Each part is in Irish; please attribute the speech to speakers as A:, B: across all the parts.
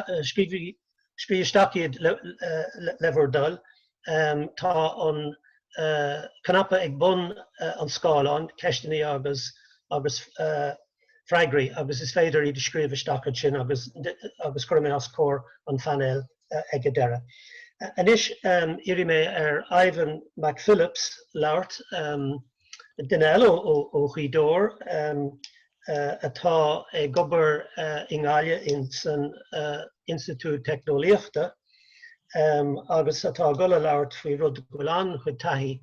A: stakiad leverdal tá an canapa ag bun an scáán ceistení agus freigrí agus is féidir iad scríomh stacad sin agus chuirmé as cór an fanel ag a deire. Anis iri mé Ivan McPhillips Lart den eile ó chuidóir atá ag gobar ingáile in san Institút Technoliaachta agus atá gola Lart faoi rud golan chuid taithí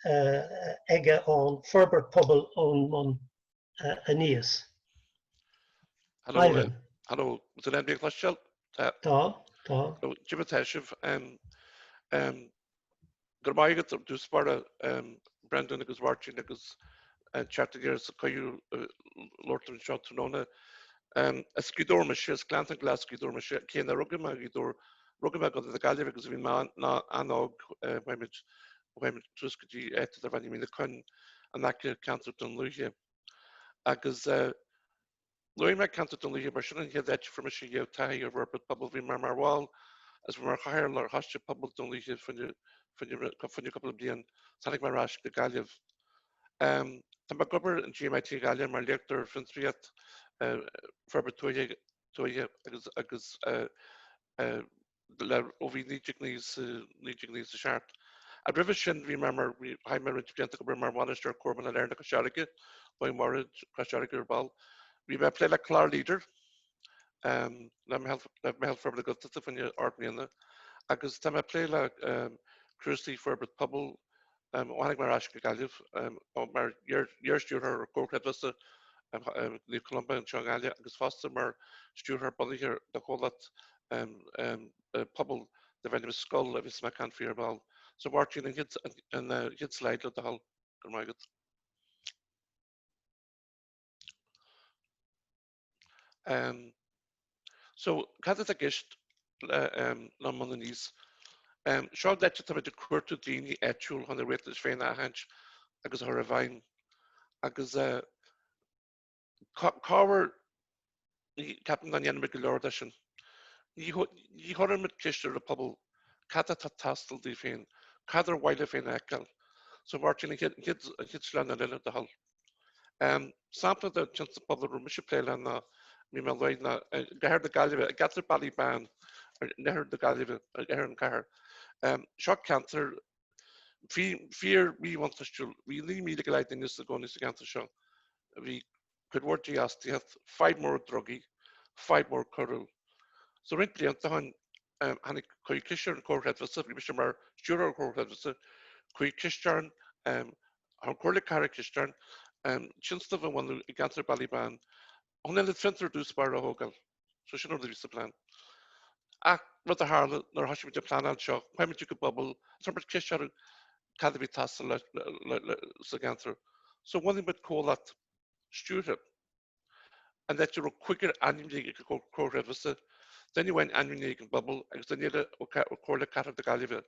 A: aige an Forbairt Pobail ón mon aníos.
B: Hello, hello. Was it NB Clashel?
A: Tá.
B: Jim Teshif, Germaigat of Dusparta, Brendan agus watching agus Chattigears, Kayu, Lorton Shot to Nona, a skidor machine, Glantan glass skidor machine, Kena Rugama, Rugama got the Gallery because we man, not anog, when Truskati at the Vanny in the Kun, and that cancer to Lucia. Agus Louis McCann to Lucia, but shouldn't hear that from a she of Tahi over but probably Marmar Wall, as we were higher or Husha public to Lucia for your couple of days, Sonic Marash, the Gallev. Tambagober and GMIT Gallev, my lector, Finstriat, Forbairt Toya, agus the Ovi Nijignis, the Sharp. A revision, remember, we high marriage, Ghaeltacht, Marmonister, Corbin, and Erna Kasharika, by Morrid, Kasharika, Ball. We may play like Clar leader. Let me help for the good stuff when you're arguing. Agus time I play like Christy Forbairt Pobail, one Marash Gallev, or your student or Cork Edwasta, the Columbia and Chongalia, Agus Foster, or student body here, the whole that Pobail, the venomous skull of his McCann for your ball. So watching and hit slide at the whole. So Catha Gist Lamonanese Sean that to the Curto Dini Etul on the Ritters Fena Hanch, agus her Vine, agus Cower Captain Daniel McLeod. Ye horror mit Kister the Pobail, Catha Tastal the Fane, Cather Wilder Fena Ekel. So watching hits land and the hull. Sample the chance of Pobail room, she play land. Mi me leid na gehar de galve gatter bally ban neher de galve and car shock cancer fear we want to we leave me the light in this go is cancer show we could work just have 5 more druggy 5 more curl so rightly on han koi kisher and core head was we mr mar sure core head was koi kishtern our core character chins of one cancer bally ban only the center do spar a hogal. So she knows the plan. What the Harlan nor hush with the plan and shock. Why would you could bubble? Some Kisher can't be tassel cancer. So one thing but call that student and that you're quicker annually core revisit. Then you went annually bubble, and then you call the cat of the Galliver.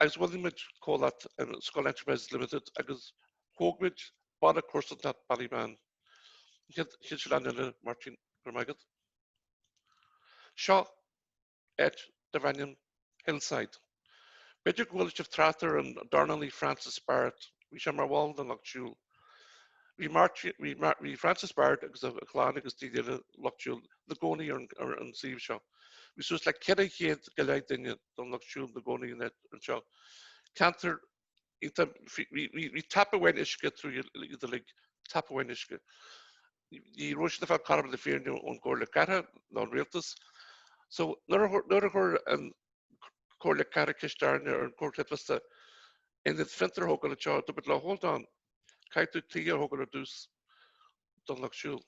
B: I was one thing but call that School Enterprise Limited, I was Hogwich, bought a course of that Ballyman. Hit Martin Vermagat. Shaw at the Vanyan hillside. Bedic village of Tratter and Darnley Francis Barrett. We shall mar wall and Lochjul. We Francis Barrett because of a clan because the Lochjul, the Goni or Sieve Shaw. We saw like Keddy Kid Galite in it, don't Lochjul, the Goni in it and Shaw. Canter, we tap away Ishka through the league, tap away Ishka. You rush the carbon the fear on Corle Cata, non realtus. So, Nurhor and Corle Cata Kistarn or Cortet was the in the Fenter Hogan a child, but hold on. Kaitu Tia Hogan Deuce, don't look shul.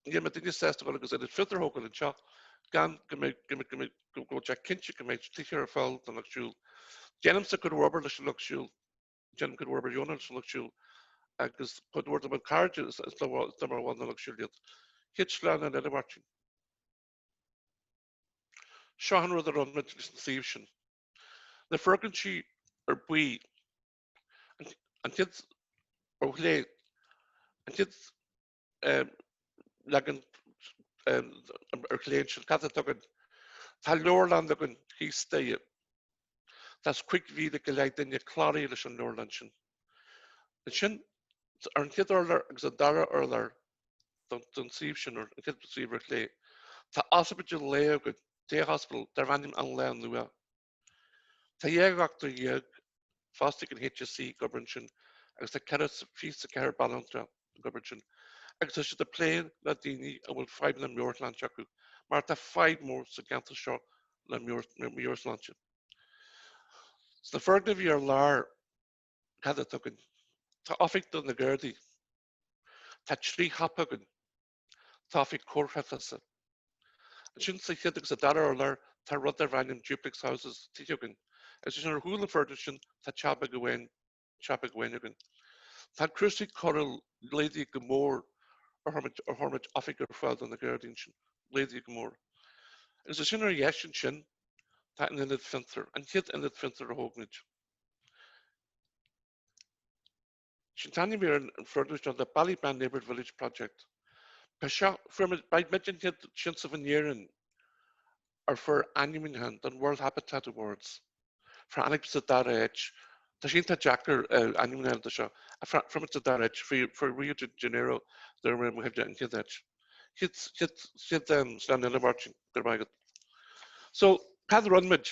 B: Yamatin says to go because the Fenter Hogan a child, Gan go Jack Kinchik and make Tia fell, don't look shul. Jenumsa could rubber, the look shul. Jenum could rubber Jonas, look shul. Agus put word about carriages as the number one the luxury. Hitchland and then watching. Sean rather on conception. The Fergency or we and kids or late and kids lagan léin sin cad tugan tá leorland agan hí staige. Tás quick víide go leid daine chláí leis an leorland sin. Sin ar an chéad orlar agus a dara orlar don síomh sin ar an chéad síomh lé. Tá asabaidir lé agad dé hospital dar bhanim an lean nua. Tá dhéagachtar dhéag fástig an HSC gobarn sin agus tá cead fí a ceir balantra gobarn sin. Agus is de pléin le daoine a bhfuil 5 na Muirland acu, mar tá 5 mór sa ganta seo le Muirsland sin. Sa fergna bhí ar lár cad tugan, tá ofic don na Gardaí, tá trí hapagan, tá ofic córthefasa. Sin sa chéad agus a dara ar lár tá rud ar bhainnim duplex houses tíogan. Agus sin ar thuúla ferda sin tá teaba go bhhain agan. Tá crusaí choral léadaí go mór ar tharmid ofic ar fáil don na Gardaí sin, léadaí go mór. Agus sin ar dhéis sin tá an inad fintar, an chéad inad fintar a thógnaid. Sin táine mé an ferda an the Ballyban Neighbourhood Village Project. Ba seo baid midin chéad sin sa bhanéireann ar for animinhan don World Habitat Awards. For annig sa dar edge, tá sin tá Jackar animinhan da seo, a from it sa dar edge for Rio de Janeiro there we have an kid edge. Hit slan in the marching der bagad. So cad runmid,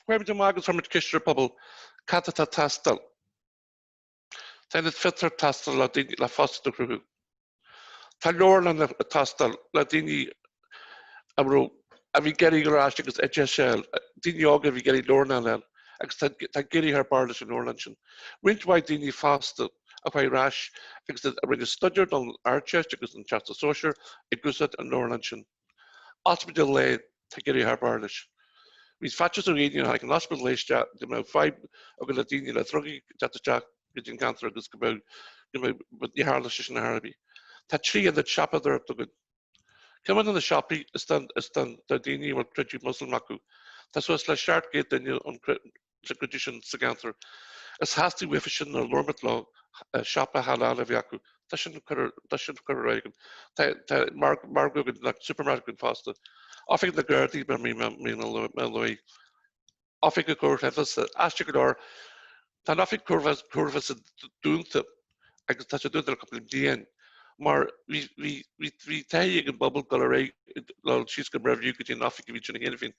B: where would you magus from it Kishra Pubble, catata tastal. Then it fitter tastal la foster crew. Tá Lorland a tastal ladini abro avi geri garage agus HSL dini og avi geri Lorland agus tá geri her barlish in Norlandsin. Rint why dini faster a why rash agus a ring studied on Archest agus an Chasta Social igusat an Norlandsin. Hospital lay tá geri her barlish. We've fatches a radio like an hospital lay chat the 5 og ladini la throgi chat gin cancer agus go but the harlish in Arabic. Tá trí in the shop there to good. Come in the shoppy is done the dini will credit Muslim maku. That's what's like sharp gate then you on tradition saganter. As hasty wifishin or lormet law shoppa halal of yaku. That shouldn't occur reagan. Mark like supermarket faster. Offing the Gardaí by me Meloy. Offing a court has Ashtikador. Tan offing curvas doing to I can touch a doing a couple of DN. Maar we tie in bubble gallery lol she's going review get in afik each and anything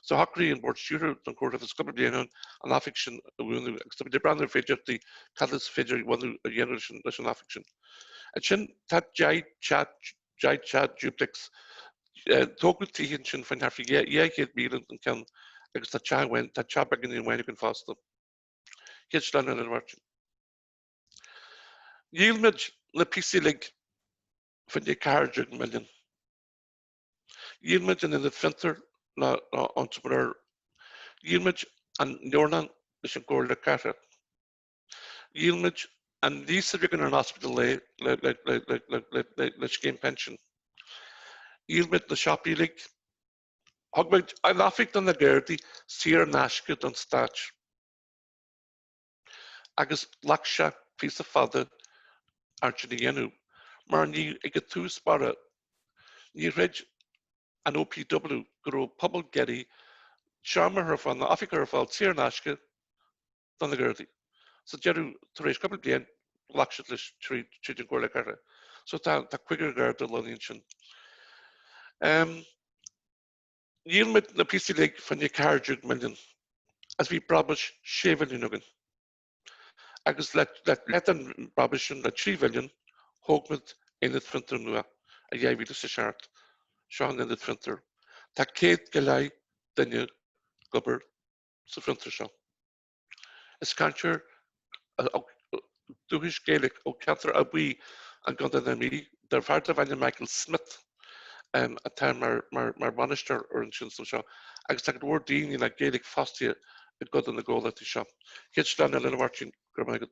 B: so Hockery and board shooter on court of a couple of an affection the brand feature the catalyst feature one generation affection and chin that chat duplex talk with tea and chin from half yeah get me and can because the chat went that chat back in when you can faster get stand and watching yield match the PC link van die $100 million. Yield in the finter na entrepreneur. Yield and Nornan is a gold carrot. Yield and these are in an hospital like game pension. Yield the shoppy league. Hogbert I laughed on the Gardaí Sierra Nashkut on Stach. Agus Laksha piece of father Archinianu. Maar nie ik het toesparen. Nie red an OPW grow public getty charmer her van de Afrika her valt zeer naske dan de Gardaí. So Jeru Therese couple bien lakshetlish treating gore like so ta quicker Garda loninchin. Yield met de PC League van je $100 million. As we promise 7 million. Agus let them promise that 3 million. Hoogmet in het finter nua, a jij wie de shart, Sean in het finter. Ta keet gelei, dan je gobber, so finter show. Es kancher, Duhish Gaelic, o canter abui, and Gondanami, der vader van Michael Smith, a time maar Manister or in Chinson show. I guess like the word Dean in like Gaelic fastia, it got on the goal at the shop. Hitchland and little marching, Gramagat.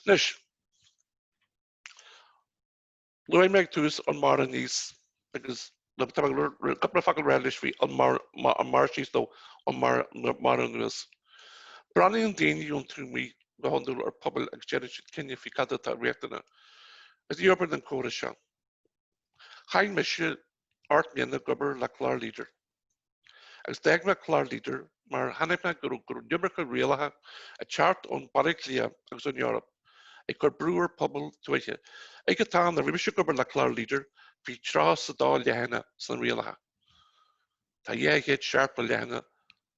B: Nish. Loy meg tuus on Maranese because the couple of faculty relish we on Marshes though on Maranese. Brownie and Dean you to me the hundred or public exchange Kenya fi kada ta reactana. As the urban and Koresha. Hein Michel art mianna gobar le chlár líder. Agus deagna chlár líder mar hanimna gur nummercha rialacha a chart ón Bariclia agus an Europe. Ag gur brewer pobl tuaiche. Ag tá na riimiise gobar le chlár líder hí trás sa dá lehanna san rialacha. Tá héad sharpa lehanna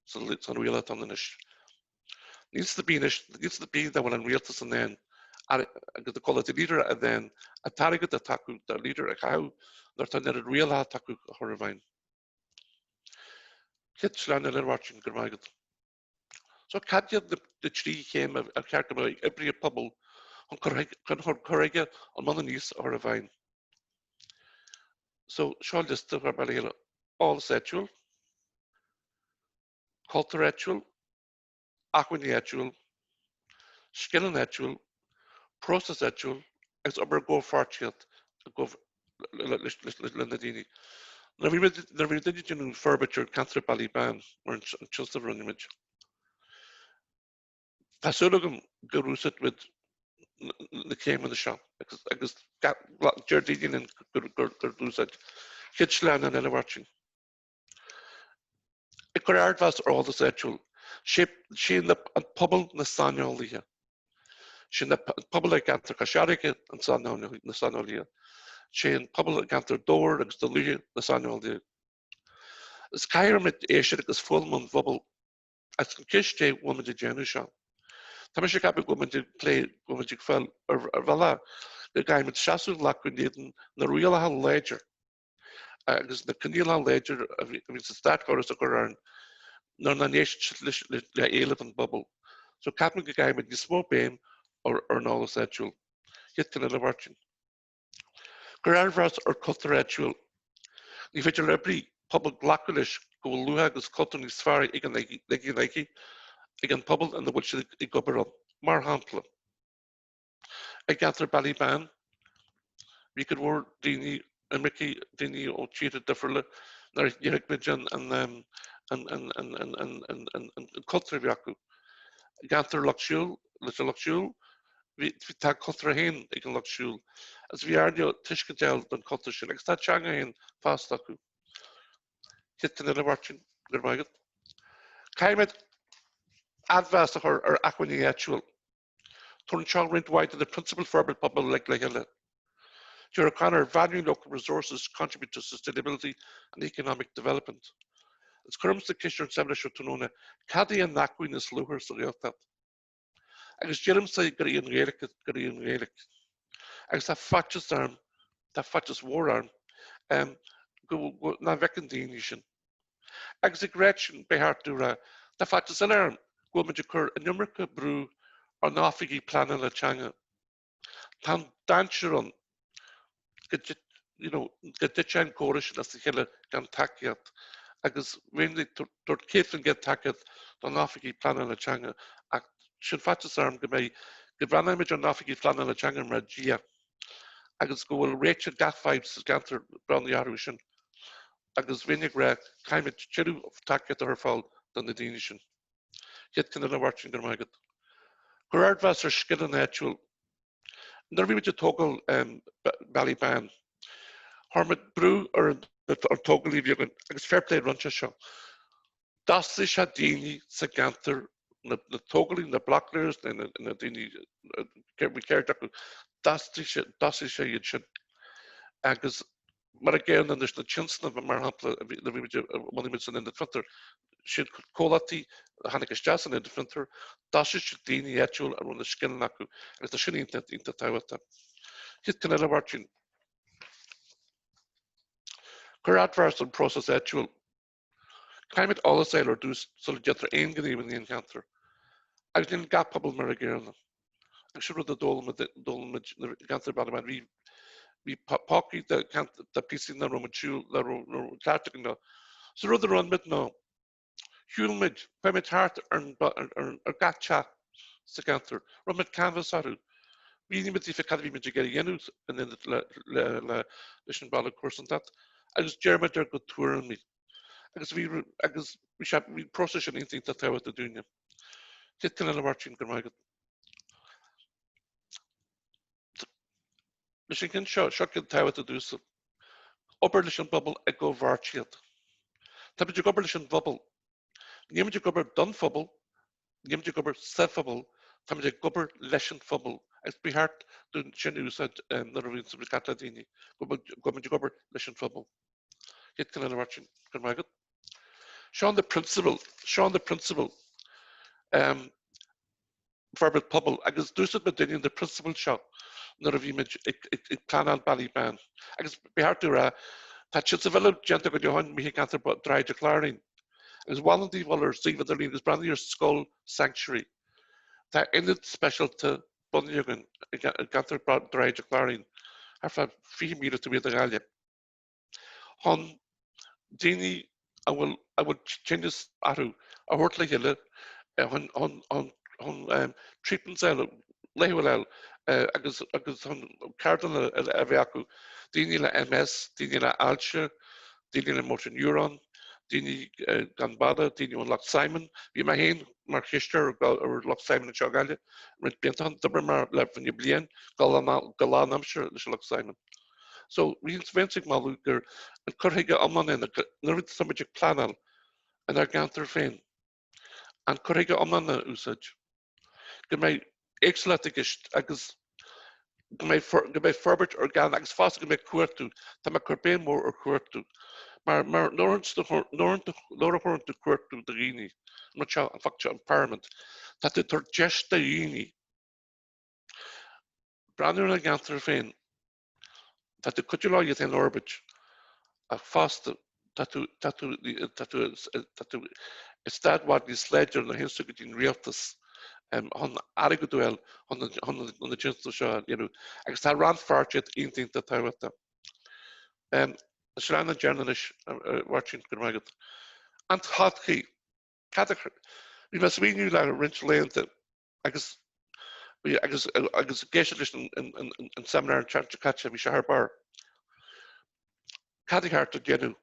B: san rialacha an inis. Níos na bí da bhfuil an rialta san then agus the quality leader and then a target the taku the leader a cow they're turning a real taku horrifying kids learning watching gurmagat so cadja the tree came a character every pubble on correga on mononis horrifying so shall this to her all sexual cultural aquaniatual skinnatual process actual as over go farchiat go Lindadini. Never did you know Forbairt cancer Baliban or just a run image. Pasologum Garuset with the came in the shop because Jardinian and Gurduset Kitchlan and Ella watching. A career was all the sexual shape she in the pubble Nasanolia. She in the public cancer Kasharika and Nasanolia. She in public cancer door against the Luya Nasanolia. Skyrim at Asia is full month bubble as Kishte woman to Janusha. Tamisha Capic woman to play woman to fell or Vala. The guy with Shasu Lakunidin, the real ledger. Because the Canila ledger of the start chorus of Quran, none of the elephant bubble. So Captain the guy with the smoke beam or no sexual. Yet can another watching. Quran or cultural. The vigil every public blacklish go luhag is cotton is far again like again public and the which it go up. Mar hampla. I got their belly ban. We could word Dini and Mickey Dini or cheated differently. There's Yerek Midjan and culture Yaku. Got their luxul, little luxul. We tag culture hen again luxul. As we are the Tishkatel than culture shil. Like that changa hen fast Yaku. Hit another watching. Good by it. Climate advance or aquani actual. Turn child rent wide to the principal Forbairt public like Hella. Your Connor valuing local resources contribute to sustainability and economic development. As current the Kisher and Seminary to know Caddy and Naquin is lower so Ghaeltacht. Agus Jerem say Ghaeltacht. Agus that fatches arm, that fatches war arm, go na vekendination. Agus Gretchen by heart dura, that fatches an arm, go major a numerica brew or nafigi plan la changa. Tan dancheron, get the chan chorish as the hella can takiat. Agus when they toward Caitlin get tacket, the nafigi plan la changa. Should fatches arm give ran image on nafigi plan la changa magia. Agus go will Rachel gat vibes ganter brown the Arushan. Agus vinaigrette climate chiru of tacket to her fall than the Danishan. Yet can the watching their maggot. Gerard Vassar skin and actual. Never be to toggle Ballyban. Harmit brew or toggle leave you agus fair play runcha show. Das is a dini saganther the toggling the blockers and the dini we care das is a yidchin. Agus but again and there's the chance of marhample the monuments in the fronter. Should quality Hanukkah Jason in the fronter. Das is a dini actual and the skin naku. As the shinny into Tawata. Hit can watching. Adverse and process actual climate all the sailor do so get their aim even the encounter. I didn't gap public Marigirna. I should have the dolomite the cancer bad man. We pocket the piece in the Romachu, the Romatic. So rather run mid no. Hulmid, Pemit Heart or Gatcha, Secanter, Romit Canvas Saru. We need to Academy Majigari Yenus and then the Mission Ballad course on that. I was Jeremy there good tour on me. I guess we should we process anything that I was doing. Get can I watching the market. Michigan shock the tower to do so. obair leis an bubble ag go bhhartíad. Tá beidir gobar leis an bubble. Níimidir gobar don phobal, níimidir gobar sa phobal, tá beidir gobar leis an phobal. Agus bíthart dún sin úsad na ra bhíonn sa bhicata daoine. Gobar leis an phobal. Hiad can anna bhhartín gur maigad. Seán the principle, Forbairt pobl, agus dúsad me daoine the principle seo na ra bhí meid ag planán Ballybaan. Agus bíthart ra tá siad sa bhile genta go deochain mí gantar draid a chláirín. Agus bhhailantí bhil Steve Adderlín agus brandí ar Skull Sanctuary. Tá inad specialta bunneogan gantar draid a chláirín ar fa 5 míle tú bhíad a gáile. Hon daoine a bhfuil changes arú a thuirt le heile hon treatments eile léhfuil eile agus hon cardan a bheith acu daoine le MS, daoine le alse, daoine le motor neuron, daoine gan bada, daoine ón Loch Simon. Bhí mar héin mar chistear ar Loch Simon an seo gaile, rint bíonn dubar mar le fanne blian galán amsir leis Loch Simon. So rions vensig malú gur an chorthaige amman in na rid samid planal an ar gantar féin. An chorthaige amman na úsaj. Gur mé éagslatigist agus go mé Forbairt orgán agus fásta go mé cuairtú, tá mé corbéin mór ar cuairtú. Mar nóir a chuirtú cuairtú de riini, mar seo an factse an parliament, tá tú tar gesta riini. Brandúr na gantar féin, tá tú cuidiú lá iad an orbit a fásta tá tú istadhhaid ní sléidir na hinsa go dtín rialtas hon aige duel hon na jinstal seo, agus tá ran fartiad intínta táhata. Srana journalist watching gur maigad. Ant hátchaí, bhí me swíniú le rint léanta agus géisi leis an seimineár an Chanticatcha bhí se ar bar. Cadíthart a déanú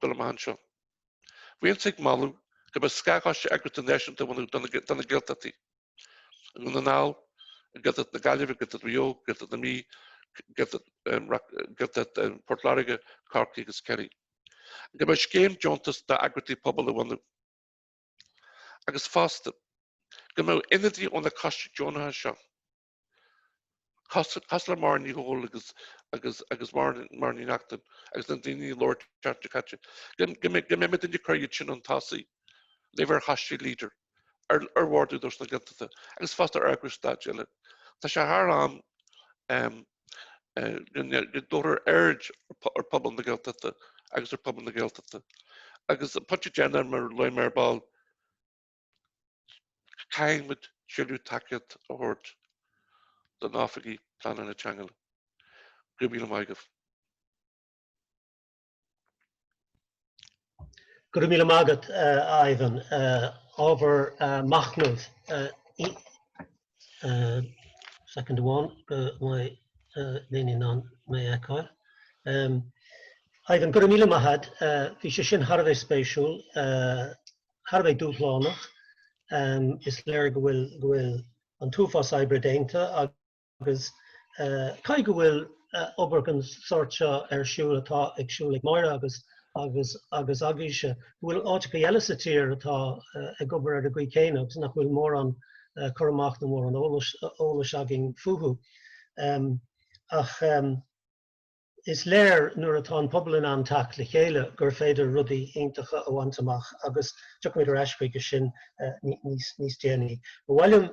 B: go le maithán seo. Bhíonn sig malú go ba scaáiste agrat an náisiúnta bhfuil donna Ghaeltachtaí. An na ná, Ghaeltacht na Gaillimh, Ghaeltacht Rio, Ghaeltacht na Mí, Ghaeltacht Port Láirge, Cork agus Kerry. Go ba scéim deontas de agratí pobl a bhhainú. Agus fásta, go mé inadí ónna cosiste deonatha seo. Cosla mar ní hól agus mar ní nachtan, agus an daoine Lord Chanticatcha. Go mé mit inne chuir sin an tasaí, leibhar hasí líder, ar bhardú dús na Ghaeltachta, agus fásta ar agrastad eile. Tá sé thar an dóir urge ar pobl na Ghaeltachta, agus ar pobl na Ghaeltachta. Agus pointe déanamh mar leim mar ball, caimid siúlú takead a thuirt don áfagaí planan na teangail. Go míle maigah.
A: Go míle maigad, Ivan, over machnúd. Second one, my léine an mé eáil. Ivan, go míle maigad, bhí sé sin Harbheith spéisiúil, Harbheith dúshlánach, is léir go bhfuil an túfás oibre déanta agus cai go bhfuil obair an sort seo ar siúil atá ag siúil ag maire agus agéise bhfuil áiticha eile sa tír atá ag obair ar a gcuid céine agus nach bhfuil mór an churamach na mór an ólas agin fuhu. Ach is léir nuair atá an pobl in anteach le chéile gur féidir rudaí iontacha a bhaint amach agus tuach méidir eispaige sin níos déanaí. Bhfuilm